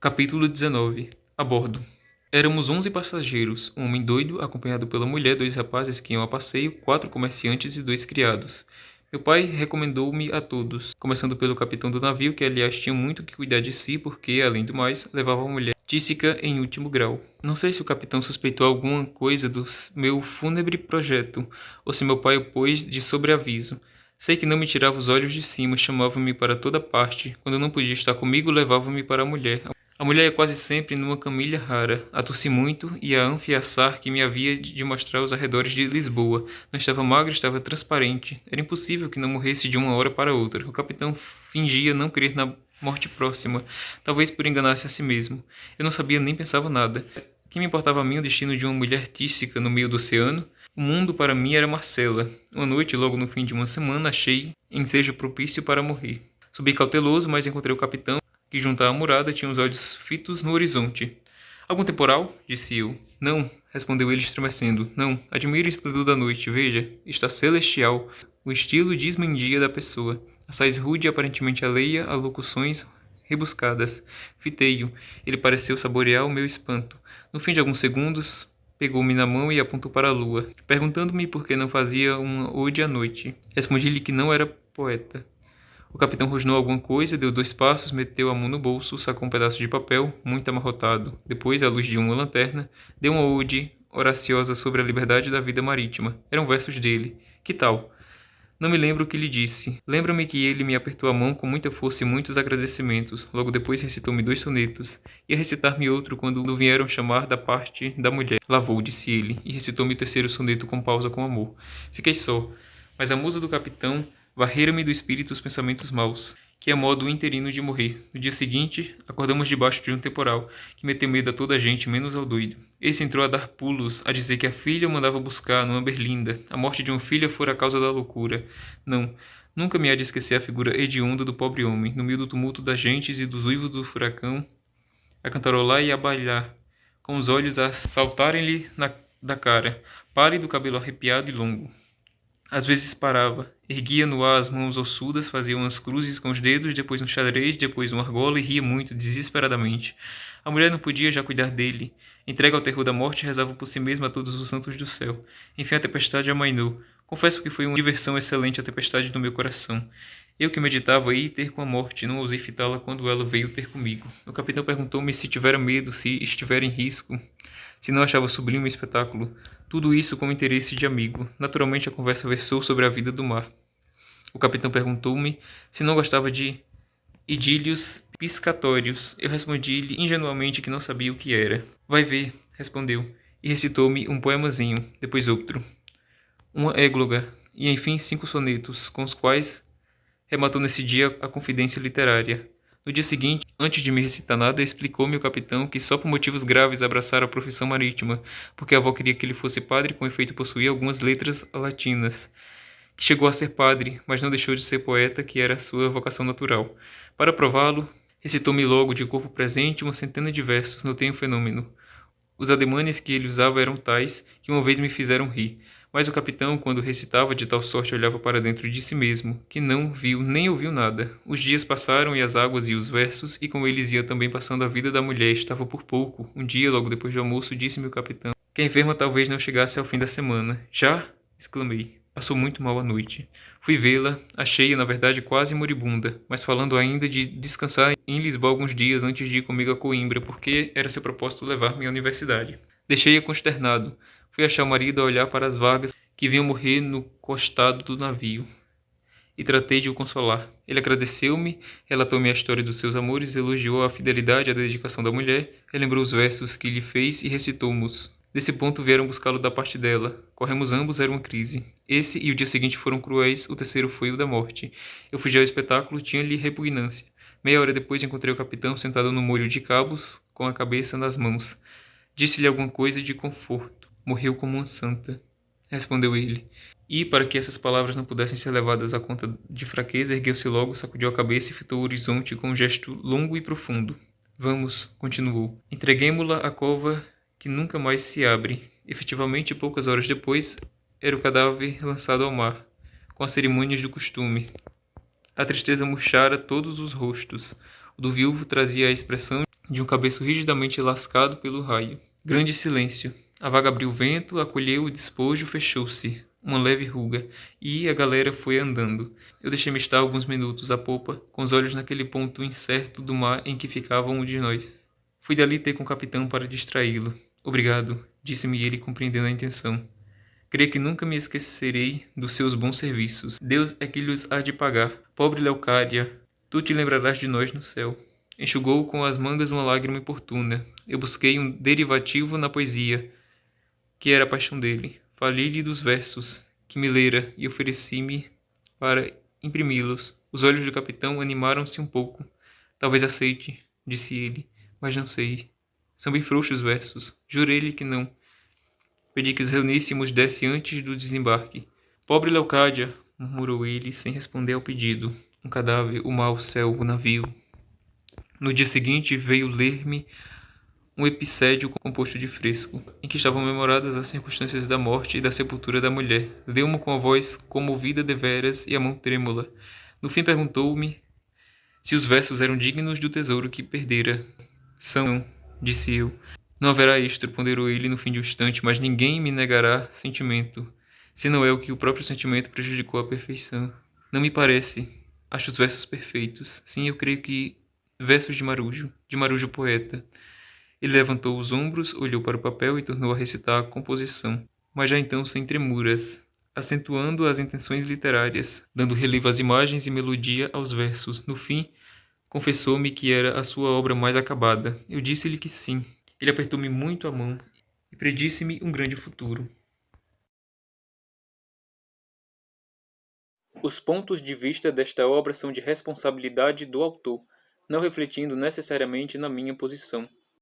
Capítulo 19. A bordo. Éramos 11 passageiros, um homem doido, acompanhado pela mulher, 2 rapazes que iam a passeio, 4 comerciantes e 2 criados. Meu pai recomendou-me a todos, começando pelo capitão do navio, que aliás tinha muito que cuidar de si, porque, além do mais, levava a mulher tísica em último grau. Não sei se o capitão suspeitou alguma coisa do meu fúnebre projeto, ou se meu pai o pôs de sobreaviso. Sei que não me tirava os olhos de cima, chamava-me para toda parte. Quando não podia estar comigo, levava-me para a mulher. A mulher é quase sempre numa camilha rara. A tossi muito e a anfiaçar que me havia de mostrar os arredores de Lisboa. Não estava magra, estava transparente. Era impossível que não morresse de uma hora para outra. O capitão fingia não crer na morte próxima, talvez por enganar-se a si mesmo. Eu não sabia nem pensava nada. Que me importava a mim o destino de uma mulher tísica no meio do oceano? O mundo para mim era Marcela. Uma noite, logo no fim de uma semana, achei ensejo propício para morrer. Subi cauteloso, mas encontrei o capitão, que junto à murada tinha os olhos fitos no horizonte. Algum temporal? Disse eu. Não, respondeu ele estremecendo. Não, admire o esplendor da noite, veja, está celestial. O estilo desmendia da pessoa. Assaz rude e aparentemente alheia a locuções rebuscadas. Fitei-o. Ele pareceu saborear o meu espanto. No fim de alguns segundos, pegou-me na mão e apontou para a lua, perguntando-me por que não fazia uma ode à noite. Respondi-lhe que não era poeta. O capitão rosnou alguma coisa, deu 2 passos, meteu a mão no bolso, sacou um pedaço de papel, muito amarrotado. Depois, à luz de uma lanterna, deu uma ode oraciosa sobre a liberdade da vida marítima. Eram versos dele. Que tal? Não me lembro o que lhe disse. Lembro-me que ele me apertou a mão com muita força e muitos agradecimentos. Logo depois recitou-me 2 sonetos. Ia recitar-me outro quando o vieram chamar da parte da mulher. Lavou, disse ele, e recitou-me o 3º soneto com pausa com amor. Fiquei só, mas a musa do capitão varrera-me do espírito os pensamentos maus, que é modo interino de morrer. No dia seguinte, acordamos debaixo de um temporal, que meteu medo a toda a gente, menos ao doido. Esse entrou a dar pulos, a dizer que a filha o mandava buscar numa berlinda. A morte de uma filha fora a causa da loucura. Não, nunca me há de esquecer a figura hedionda do pobre homem, no meio do tumulto das gentes e dos uivos do furacão, a cantarolar e a bailar, com os olhos a saltarem-lhe da cara, pálido, cabelo arrepiado e longo. Às vezes parava, erguia no ar as mãos ossudas, fazia umas cruzes com os dedos, depois um xadrez, depois uma argola e ria muito, desesperadamente. A mulher não podia já cuidar dele. Entregue ao terror da morte, rezava por si mesma a todos os santos do céu. Enfim, a tempestade amainou. Confesso que foi uma diversão excelente a tempestade do meu coração. Eu que meditava ir ter com a morte, não ousei fitá-la quando ela veio ter comigo. O capitão perguntou-me se tivera medo, se estivera em risco, se não achava sublime o espetáculo. Tudo isso com interesse de amigo. Naturalmente a conversa versou sobre a vida do mar. O capitão perguntou-me se não gostava de idílios piscatórios. Eu respondi-lhe ingenuamente que não sabia o que era. Vai ver, respondeu, e recitou-me um poemazinho, depois outro, uma égloga, e enfim 5 sonetos, com os quais rematou nesse dia a confidência literária. No dia seguinte, antes de me recitar nada, explicou-me o capitão que só por motivos graves abraçara a profissão marítima, porque a avó queria que ele fosse padre, com efeito possuía algumas letras latinas, que chegou a ser padre, mas não deixou de ser poeta, que era sua vocação natural. Para prová-lo, recitou-me logo, de corpo presente, uma centena de versos, notei um fenômeno. Os ademanes que ele usava eram tais que uma vez me fizeram rir. Mas o capitão, quando recitava de tal sorte, olhava para dentro de si mesmo, que não viu nem ouviu nada. Os dias passaram e as águas e os versos, e com eles ia também passando a vida da mulher. Estava por pouco. Um dia, logo depois do almoço, disse-me o capitão que a enferma talvez não chegasse ao fim da semana. Já? Exclamei. Passou muito mal a noite. Fui vê-la, achei-a, na verdade, quase moribunda, mas falando ainda de descansar em Lisboa alguns dias antes de ir comigo a Coimbra, porque era seu propósito levar-me à universidade. Deixei-a consternado. Fui achar o marido a olhar para as vagas que vinham morrer no costado do navio, e tratei de o consolar. Ele agradeceu-me, relatou-me a história dos seus amores, elogiou a fidelidade e a dedicação da mulher, relembrou os versos que lhe fez e recitou-mos. Desse ponto vieram buscá-lo da parte dela. Corremos ambos, era uma crise. Esse e o dia seguinte foram cruéis, o terceiro foi o da morte. Eu fugi ao espetáculo, tinha-lhe repugnância. Meia hora depois encontrei o capitão sentado no molho de cabos, com a cabeça nas mãos. Disse-lhe alguma coisa de conforto. Morreu como uma santa, respondeu ele. E, para que essas palavras não pudessem ser levadas à conta de fraqueza, ergueu-se logo, sacudiu a cabeça e fitou o horizonte com um gesto longo e profundo. Vamos, continuou. Entreguemo-la à cova que nunca mais se abre. Efetivamente, poucas horas depois, era o cadáver lançado ao mar, com as cerimônias do costume. A tristeza murchara todos os rostos. O do viúvo trazia a expressão de um cabeço rigidamente lascado pelo raio. Grande silêncio. A vaga abriu o vento, acolheu o despojo, fechou-se. Uma leve ruga. E a galera foi andando. Eu deixei-me estar alguns minutos à popa, com os olhos naquele ponto incerto do mar em que ficava um de nós. Fui dali ter com o capitão para distraí-lo. Obrigado, disse-me ele, compreendendo a intenção. Creio que nunca me esquecerei dos seus bons serviços. Deus é que lhes há de pagar. Pobre Leocádia, tu te lembrarás de nós no céu. Enxugou com as mangas uma lágrima importuna. Eu busquei um derivativo na poesia, que era a paixão dele. Falei-lhe dos versos, que me lera, e ofereci-me para imprimi-los. Os olhos do capitão animaram-se um pouco. Talvez aceite, disse ele, mas não sei. São bem frouxos os versos. Jurei-lhe que não. Pedi que os reuníssemos desse antes do desembarque. Pobre Leocádia, murmurou ele, sem responder ao pedido. Um cadáver, o mau céu, o navio. No dia seguinte veio ler-me um epicédio composto de fresco, em que estavam memoradas as circunstâncias da morte e da sepultura da mulher. Leu-mo com a voz comovida deveras e a mão trêmula. No fim perguntou-me se os versos eram dignos do tesouro que perdera. São, disse eu. Não haverá extra, ponderou ele no fim de um instante, mas ninguém me negará sentimento, se não é o que o próprio sentimento prejudicou à perfeição. Não me parece. Acho os versos perfeitos. Sim, eu creio que versos de Marujo poeta. Ele levantou os ombros, olhou para o papel e tornou a recitar a composição, mas já então sem tremuras, acentuando as intenções literárias, dando relevo às imagens e melodia aos versos. No fim, confessou-me que era a sua obra mais acabada. Eu disse-lhe que sim. Ele apertou-me muito a mão e predisse-me um grande futuro. Os pontos de vista desta obra são de responsabilidade do autor, não refletindo necessariamente na minha posição.